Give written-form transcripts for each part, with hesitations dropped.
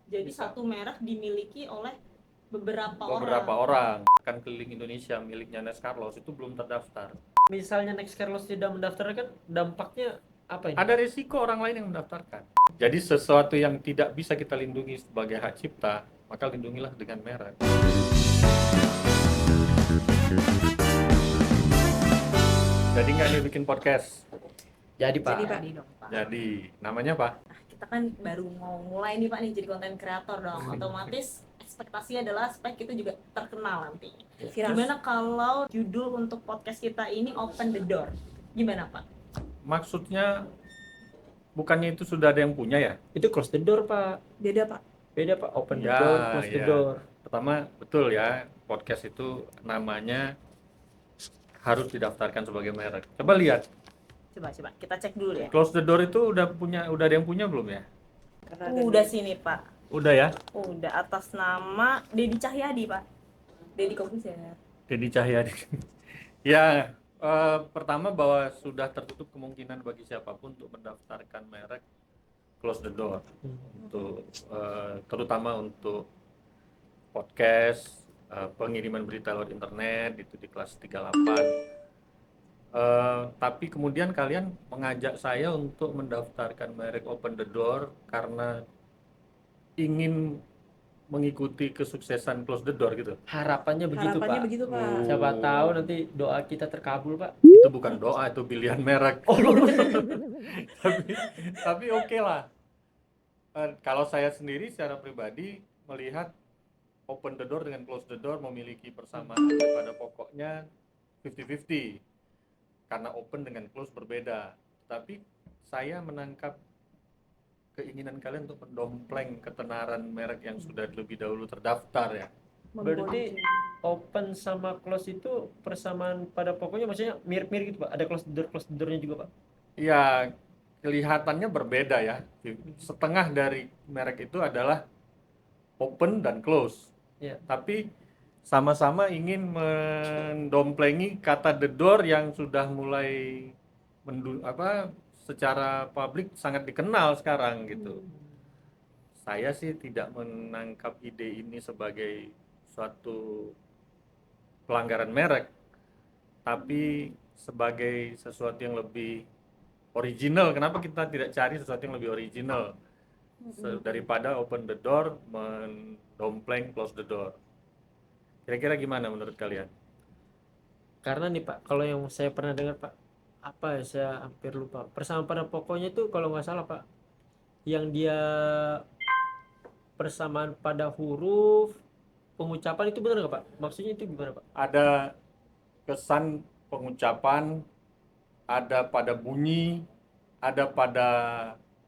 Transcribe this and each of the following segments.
Jadi satu merek dimiliki oleh beberapa orang. Akan keliling Indonesia miliknya Nes Carlos itu belum terdaftar. Misalnya Next Carlos tidak mendaftarkan, dampaknya apa ini? Ada risiko orang lain yang mendaftarkan. Jadi sesuatu yang tidak bisa kita lindungi sebagai hak cipta, maka lindungilah dengan merek. Jadi nggak nih bikin podcast? Jadi Pak, Jadi Pak, dong, Pak. Jadi namanya apa? Kita kan baru mau mulai nih Pak nih jadi konten kreator dong. Otomatis ekspektasinya adalah supaya kita juga terkenal nanti. Gimana kalau judul untuk podcast kita ini Open the Door? Gimana Pak? Maksudnya bukannya itu sudah ada yang punya ya? itu close the door Pak. Beda Pak. Beda Pak, open the Ya, door, close the ya. door. Pertama betul ya, podcast itu namanya harus didaftarkan sebagai merek. Coba lihat, Coba kita cek dulu ya. Close the Door itu udah ada yang punya belum ya? Udah sini Pak. Udah ya? Udah atas nama Dedi Cahyadi Pak. Dedi Corbuzier. Dedi Cahyadi. Ya, pertama bahwa sudah tertutup kemungkinan bagi siapapun untuk mendaftarkan merek Close the Door. Untuk terutama untuk podcast, pengiriman berita lewat internet itu di kelas 38. Tapi kemudian kalian mengajak saya untuk mendaftarkan merek Open the Door karena ingin mengikuti kesuksesan Close the Door gitu. Harapannya begitu Harapannya Pak. begitu Pak. Oh. Siapa tahu nanti doa kita terkabul Pak. Itu bukan doa, itu pilihan merek. Oh, Tapi oke lah. Kalau saya sendiri secara pribadi melihat Open the Door dengan Close the Door memiliki persamaan pada pokoknya 50-50. Karena open dengan close berbeda. Tapi saya menangkap keinginan kalian untuk mendompleng ketenaran merek yang sudah lebih dahulu terdaftar ya. berarti open sama close itu persamaan pada pokoknya, maksudnya mirip-mirip gitu Pak. Ada close the door-nya juga Pak. Ya, kelihatannya berbeda ya. Setengah dari merek itu adalah open dan close. Ya. Tapi sama-sama ingin mendomplengi kata the door yang sudah mulai secara publik sangat dikenal sekarang gitu. Saya sih tidak menangkap ide ini sebagai suatu pelanggaran merek, tapi sebagai sesuatu yang lebih original. Kenapa kita tidak cari sesuatu yang lebih original daripada open the door mendompleng close the door? Kira-kira gimana menurut kalian? Karena nih Pak, kalau yang saya pernah dengar Pak, apa ya, saya hampir lupa. Persamaan pada pokoknya itu kalau nggak salah Pak, yang dia persamaan pada huruf, pengucapan itu benar nggak Pak? Maksudnya itu gimana Pak? Ada kesan pengucapan, ada pada bunyi, ada pada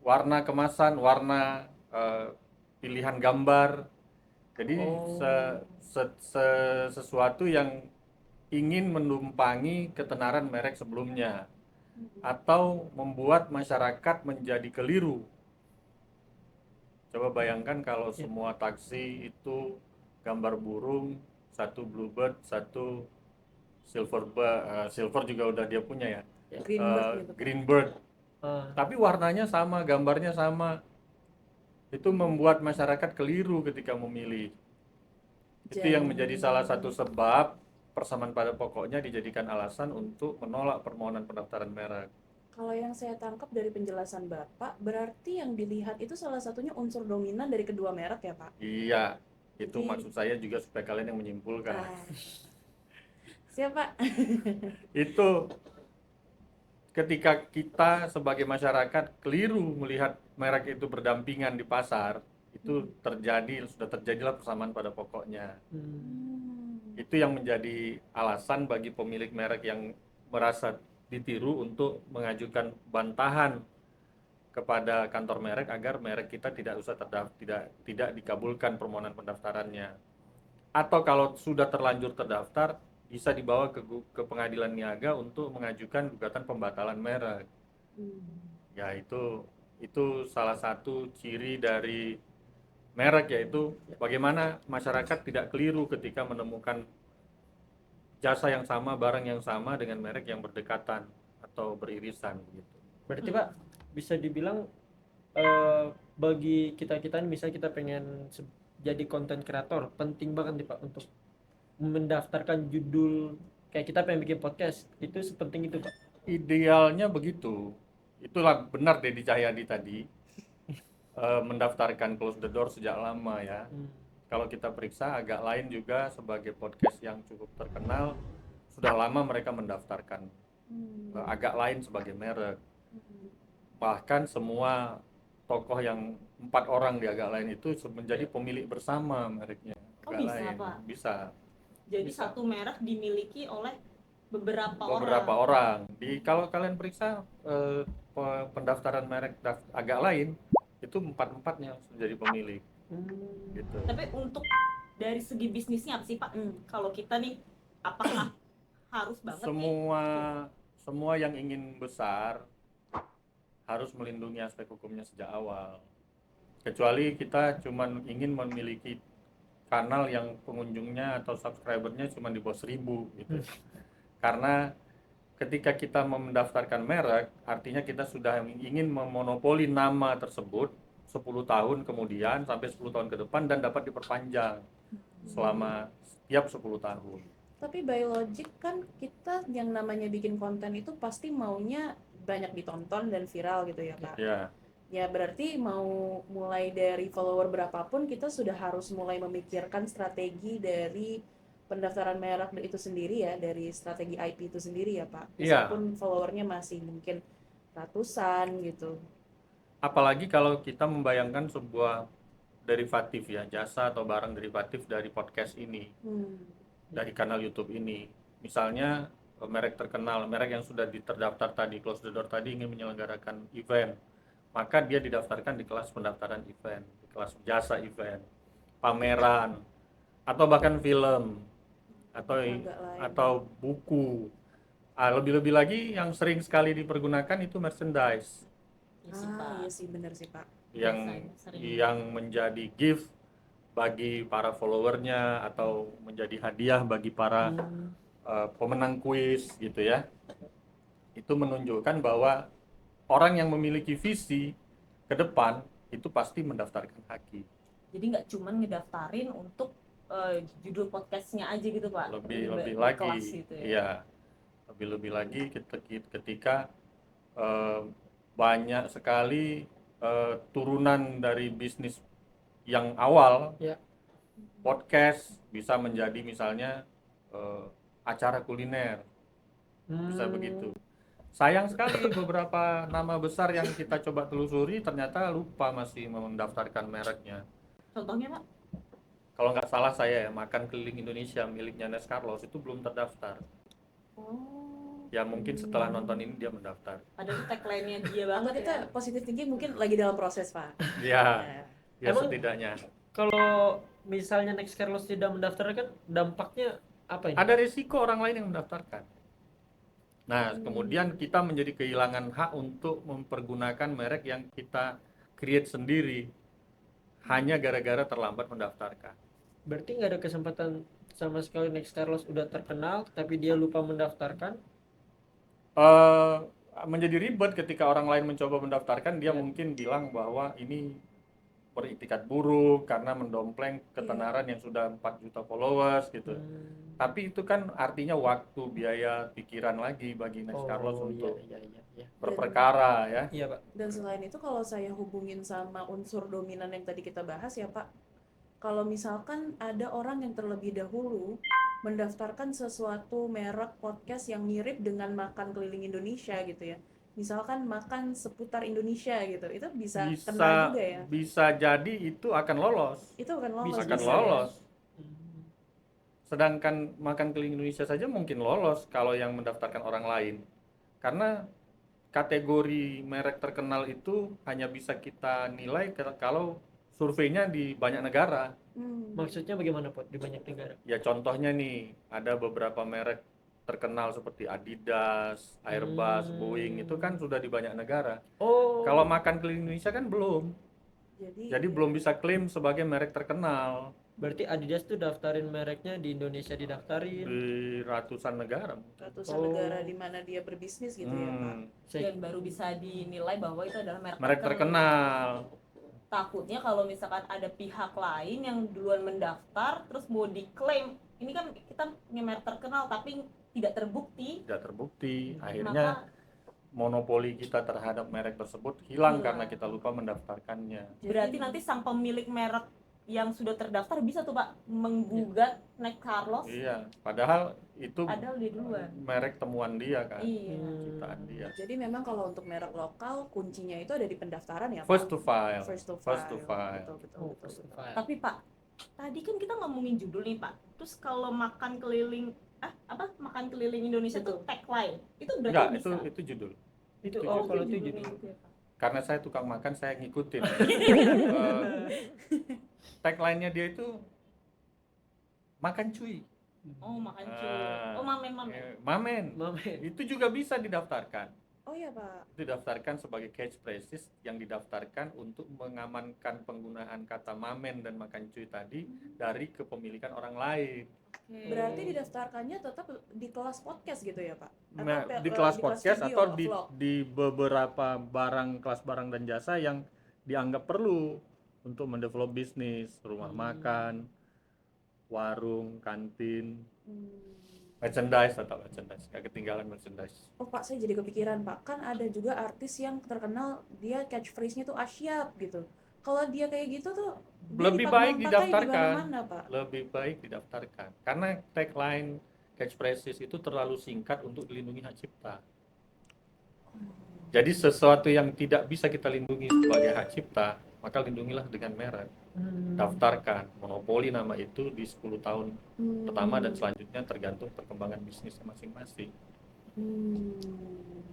warna kemasan, warna pilihan gambar. Jadi sesuatu yang ingin menumpangi ketenaran merek sebelumnya atau membuat masyarakat menjadi keliru. Coba bayangkan kalau semua taksi itu gambar burung, satu bluebird, satu silver juga udah dia punya ya, greenbird. Tapi warnanya sama, gambarnya sama. Itu membuat masyarakat keliru ketika memilih. Itu yang menjadi salah satu sebab persamaan pada pokoknya dijadikan alasan untuk menolak permohonan pendaftaran merek. Kalau yang saya tangkap dari penjelasan Bapak, berarti yang dilihat itu salah satunya unsur dominan dari kedua merek ya Pak? Iya, itu maksud saya juga supaya kalian yang menyimpulkan. Siap Pak. Itu ketika kita sebagai masyarakat keliru melihat merek itu berdampingan di pasar, itu sudah terjadilah persamaan pada pokoknya. Itu yang menjadi alasan bagi pemilik merek yang merasa ditiru untuk mengajukan bantahan kepada kantor merek agar merek kita tidak dikabulkan permohonan pendaftarannya. Atau kalau sudah terlanjur terdaftar, bisa dibawa ke pengadilan niaga untuk mengajukan gugatan pembatalan merek. Ya itu salah satu ciri dari merek, yaitu bagaimana masyarakat tidak keliru ketika menemukan jasa yang sama, barang yang sama dengan merek yang berdekatan atau beririsan gitu. Berarti Pak, bisa dibilang bagi kita misalnya kita pengen jadi konten kreator, penting banget nih Pak untuk mendaftarkan judul, kayak kita pengen bikin podcast itu sepenting itu Pak. Idealnya begitu. Itulah benar Deddy Cahyadi tadi, mendaftarkan Close the Door sejak lama ya. Kalau kita periksa agak lain juga sebagai podcast yang cukup terkenal, sudah lama mereka mendaftarkan. Agak lain sebagai merek. Bahkan semua tokoh yang 4 orang di agak lain itu menjadi pemilik bersama mereknya. Oh, Agak bisa, lain. Pak? Bisa. Jadi Bisa. satu merek dimiliki oleh beberapa Beberapa orang. Kalau kalian periksa pendaftaran merek agak lain, itu 4-4-nya menjadi pemilik. Gitu. Tapi untuk dari segi bisnisnya apa sih Pak? Kalau kita nih, apakah harus banget Semua yang ingin besar harus melindungi aspek hukumnya sejak awal. Kecuali kita cuma ingin memiliki kanal yang pengunjungnya atau subscribernya cuma di bawah 1000 gitu. Karena ketika kita mendaftarkan merek, artinya kita sudah ingin memonopoli nama tersebut 10 tahun kemudian sampai 10 tahun ke depan dan dapat diperpanjang selama setiap 10 tahun. Tapi by logic kan kita yang namanya bikin konten itu pasti maunya banyak ditonton dan viral gitu ya Pak. Ya. Ya berarti mau mulai dari follower berapapun kita sudah harus mulai memikirkan strategi dari pendaftaran merek itu sendiri ya, dari strategi IP itu sendiri ya Pak. Iya. Meskipun followernya masih mungkin ratusan gitu. Apalagi kalau kita membayangkan sebuah derivatif ya, jasa atau barang derivatif dari podcast ini, dari kanal YouTube ini. Misalnya merek terkenal, merek yang sudah terdaftar tadi, Close the Door tadi ingin menyelenggarakan event, maka dia didaftarkan di kelas pendaftaran event, di kelas jasa event, pameran, atau bahkan film, atau buku. Lebih-lebih lagi yang sering sekali dipergunakan itu merchandise. Iya sih benar sih Pak. Yang menjadi gift bagi para followernya atau menjadi hadiah bagi para pemenang kuis gitu ya. Itu menunjukkan bahwa orang yang memiliki visi ke depan itu pasti mendaftarkan haki. Jadi nggak cuma ngedaftarin untuk judul podcastnya aja gitu Pak. Lebih lagi gitu ya. Iya. Lebih lagi ketika banyak sekali turunan dari bisnis yang awal, podcast bisa menjadi misalnya acara kuliner, bisa begitu. Sayang sekali beberapa nama besar yang kita coba telusuri ternyata lupa masih mendaftarkan mereknya. Contohnya Pak? Kalau nggak salah saya ya, Makan Keliling Indonesia miliknya Nes Carlos itu belum terdaftar. Ya mungkin setelah nonton ini dia mendaftar. Padahal tagline-nya dia Kalau banget kita ya. positif tinggi mungkin lagi dalam proses Pak. Ya Emang setidaknya. Kalau misalnya Next Carlos tidak mendaftarkan, dampaknya apa ini? Ada risiko orang lain yang mendaftarkan. Nah, kemudian kita menjadi kehilangan hak untuk mempergunakan merek yang kita create sendiri hanya gara-gara terlambat mendaftarkan. Berarti nggak ada kesempatan sama sekali Next Carlos udah terkenal, tapi dia lupa mendaftarkan? Menjadi ribet ketika orang lain mencoba mendaftarkan, dia mungkin bilang bahwa ini beritikat buruk karena mendompleng ketenaran yang sudah 4 juta followers gitu. Tapi itu kan artinya waktu, biaya, pikiran lagi bagi Next Carlos untuk berperkara ya. Iya Pak. Dan selain itu kalau saya hubungin sama unsur dominan yang tadi kita bahas ya Pak, kalau misalkan ada orang yang terlebih dahulu mendaftarkan sesuatu merek podcast yang mirip dengan Makan Keliling Indonesia gitu ya, misalkan makan seputar Indonesia gitu, itu bisa kena juga ya? Bisa jadi itu akan lolos. Itu akan lolos. Akan lolos. Sedangkan Makan Keliling Indonesia saja mungkin lolos kalau yang mendaftarkan orang lain. Karena kategori merek terkenal itu hanya bisa kita nilai kalau surveinya di banyak negara. Maksudnya bagaimana Pak di banyak negara? Ya contohnya nih, ada beberapa merek terkenal seperti Adidas, Airbus, Boeing itu kan sudah di banyak negara. Kalau Makan Keliling Indonesia kan belum. Jadi belum bisa klaim sebagai merek terkenal. Berarti Adidas tuh daftarin mereknya di Indonesia didaftarin. Di ratusan negara. Ratusan Oh. negara di mana dia berbisnis gitu ya Pak. Dan baru bisa dinilai bahwa itu adalah Merek terkenal. Takutnya kalau misalkan ada pihak lain yang duluan mendaftar terus mau diklaim, ini kan kita punya merek terkenal tapi tidak terbukti, Tidak terbukti. Akhirnya monopoli kita terhadap merek tersebut hilang Hilang. karena kita lupa mendaftarkannya. berarti nanti sang pemilik merek yang sudah terdaftar bisa tuh Pak menggugat naik Carlos, Iya, padahal itu padahal dia duluan. merek temuan dia kan, Iya. ciptaan dia. Jadi memang kalau untuk merek lokal kuncinya itu ada di pendaftaran ya Pak. First to file. First to First to file. Betul, betul, Oh, betul, betul. Tapi Pak, tadi kan kita ngomongin judul nih Pak. Terus kalau makan keliling makan keliling Indonesia tuh tagline. Itu berarti Enggak, bisa. itu judul. Itu Oh, kalau itu judulnya judul. gitu ya, Pak. Karena saya tukang makan, saya ngikutin. Tagline-nya dia itu makan cuy. Oh, makan cuy. Ah. Oh, mamen. Mamen. Mamen. Itu juga bisa didaftarkan. Oh iya Pak. Didaftarkan sebagai catchphrases yang didaftarkan untuk mengamankan penggunaan kata mamen dan makan cuy tadi dari kepemilikan orang lain. Berarti didaftarkannya tetap di kelas podcast gitu ya Pak? Nah, Atau di kelas podcast video, atau vlog? di beberapa kelas barang dan jasa yang dianggap perlu untuk mendevelop bisnis, rumah makan, warung, kantin, merchandise, gak ketinggalan merchandise. Oh Pak, saya jadi kepikiran Pak, kan ada juga artis yang terkenal dia catchphrase-nya tuh Asyap gitu. Kalau dia kayak gitu tuh dia Lebih baik dipakai didaftarkan. di mana-mana, Pak? Lebih baik didaftarkan karena tagline catchphrases itu terlalu singkat untuk dilindungi hak cipta. Jadi sesuatu yang tidak bisa kita lindungi sebagai hak cipta, maka lindungilah dengan merek. Daftarkan, monopoli nama itu di 10 tahun pertama dan selanjutnya tergantung perkembangan bisnisnya masing-masing.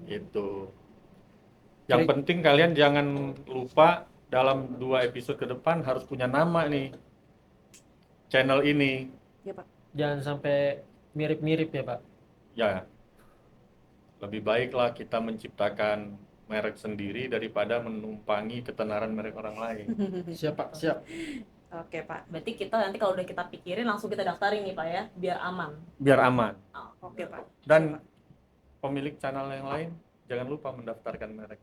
Itu. Yang penting kalian jangan lupa dalam 2 episode ke depan harus punya nama nih channel ini. Ya Pak. Jangan sampai mirip-mirip ya Pak. Ya, lebih baiklah kita menciptakan merek sendiri daripada menumpangi ketenaran merek orang lain. Siap Pak, siap. Oke Pak. Berarti kita nanti kalau udah kita pikirin langsung kita daftarin nih Pak ya, biar aman. Biar aman. Oke Pak. Dan pemilik channel yang lain jangan lupa mendaftarkan merek.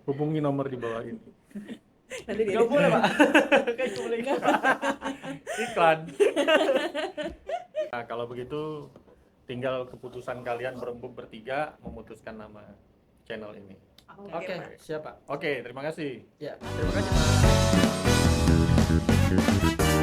Hubungi nomor di bawah ini. Nanti dia Gak boleh Pak. Kan boleh nggak, Pak? Iklan. Nah, kalau begitu tinggal keputusan kalian berembuk bertiga memutuskan nama channel ini. Oke, Pak. siap Pak. Oke, terima kasih. Ya, terima kasih Pak.